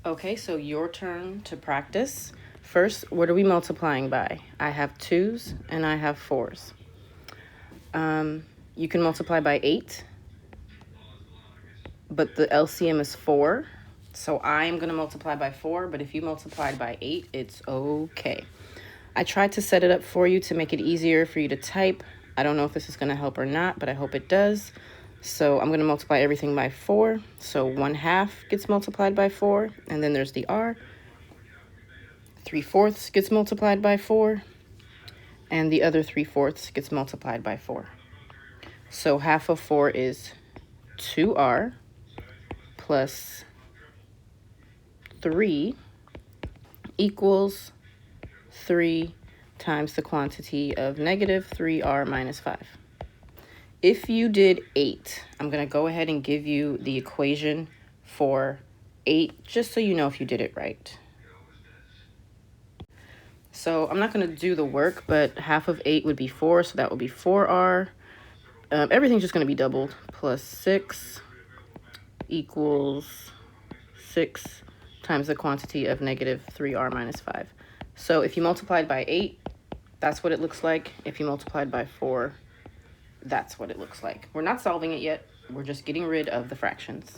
Okay, so your turn to practice. First, what are we multiplying by? I have 2's and I have 4's. You can multiply by 8, but the LCM is 4. So I'm going to multiply by 4, but if you multiplied by 8, it's okay. I tried to set it up for you to make it easier for you to type. I don't know if this is going to help or not, but I hope it does. So I'm going to multiply everything by 4. So 1/2 gets multiplied by 4, and then there's the R. 3/4 gets multiplied by 4, and the other 3/4 gets multiplied by 4. So half of 4 is 2R plus 3 equals 3 times the quantity of negative 3R minus 5. If you did 8, I'm going to go ahead and give you the equation for 8, just so you know if you did it right. So I'm not going to do the work, but half of 8 would be 4, so that would be 4R. Everything's just going to be doubled. Plus 6 equals 6 times the quantity of negative 3R minus 5. So if you multiplied by 8, that's what it looks like. If you multiplied by 4, that's what it looks like. We're not solving it yet. We're just getting rid of the fractions.